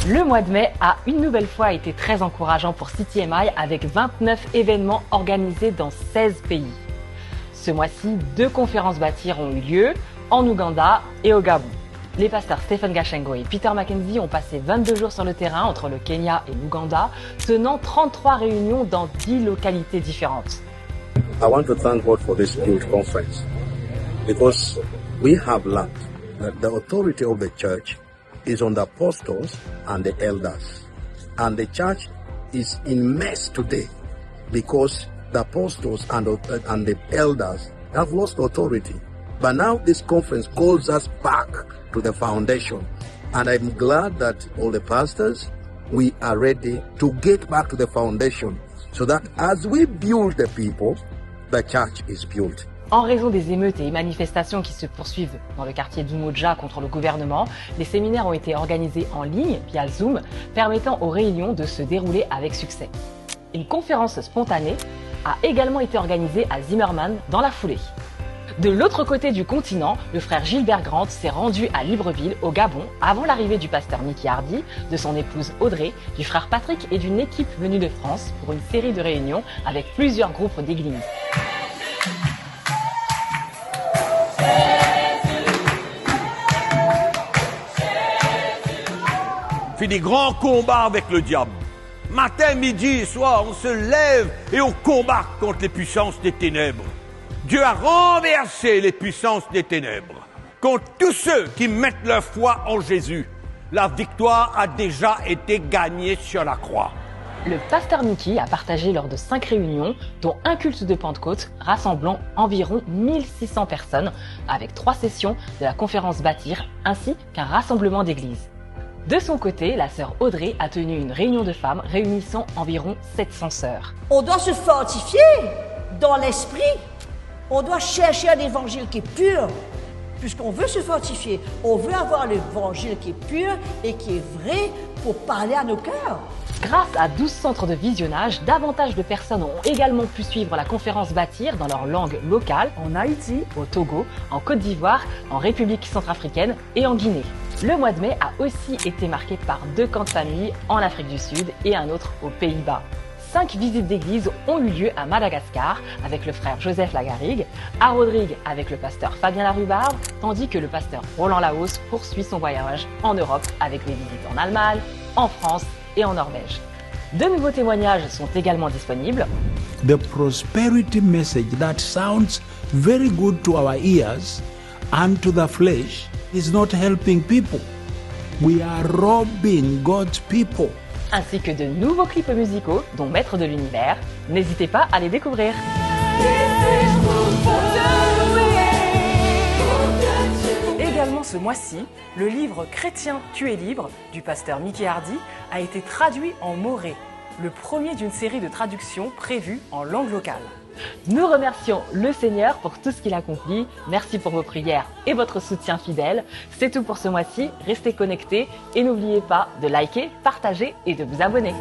Le mois de mai a une nouvelle fois été très encourageant pour CTMI avec 29 événements organisés dans 16 pays. Ce mois-ci, 2 conférences bâtir ont eu lieu en Ouganda et au Gabon. Les pasteurs Stephen Gachengo et Peter Mackenzie ont passé 22 jours sur le terrain entre le Kenya et l'Ouganda, tenant 33 réunions dans 10 localités différentes. I want to thank God for this huge conference because we have learned that the authority of the church is on the apostles and the elders. And the church is in mess today because the apostles and the elders have lost authority. But now this conference calls us back to the foundation. And I'm glad that all the pastors, we are ready to get back to the foundation so that as we build the people, the church is built. En raison des émeutes et manifestations qui se poursuivent dans le quartier d'Umoja contre le gouvernement, les séminaires ont été organisés en ligne via Zoom, permettant aux réunions de se dérouler avec succès. Une conférence spontanée a également été organisée à Zimmerman dans la foulée. De l'autre côté du continent, le frère Gilbert Grant s'est rendu à Libreville, au Gabon, avant l'arrivée du pasteur Mickey Hardy, de son épouse Audrey, du frère Patrick et d'une équipe venue de France pour une série de réunions avec plusieurs groupes d'églises. Fait des grands combats avec le diable. Matin, midi et soir, on se lève et on combat contre les puissances des ténèbres. Dieu a renversé les puissances des ténèbres. Contre tous ceux qui mettent leur foi en Jésus, la victoire a déjà été gagnée sur la croix. Le pasteur Mickey a partagé lors de 5 réunions, dont un culte de Pentecôte, rassemblant environ 1600 personnes, avec 3 sessions de la conférence Bâtir, ainsi qu'un rassemblement d'église. De son côté, la sœur Audrey a tenu une réunion de femmes réunissant environ 700 sœurs. On doit se fortifier dans l'esprit. On doit chercher un évangile qui est pur. Puisqu'on veut se fortifier, on veut avoir l'évangile qui est pur et qui est vrai pour parler à nos cœurs. Grâce à 12 centres de visionnage, davantage de personnes ont également pu suivre la conférence Bâtir dans leur langue locale, en Haïti, au Togo, en Côte d'Ivoire, en République centrafricaine et en Guinée. Le mois de mai a aussi été marqué par 2 camps de famille en Afrique du Sud et un autre aux Pays-Bas. 5 visites d'église ont eu lieu à Madagascar avec le frère Joseph Lagarrigue, à Rodrigue avec le pasteur Fabien Larubarbe, tandis que le pasteur Roland Laos poursuit son voyage en Europe avec des visites en Allemagne, en France et en Norvège. De nouveaux témoignages sont également disponibles. The prosperity message that sounds very good to our ears and to the flesh is not helping people. We are robbing God's people. Ainsi que de nouveaux clips musicaux, dont Maître de l'Univers. N'hésitez pas à les découvrir. Également ce mois-ci, le livre Chrétien, tu es libre du pasteur Mickey Hardy a été traduit en moré, le premier d'une série de traductions prévues en langue locale. Nous remercions le Seigneur pour tout ce qu'il accomplit. Merci pour vos prières et votre soutien fidèle. C'est tout pour ce mois-ci. Restez connectés et n'oubliez pas de liker, partager et de vous abonner.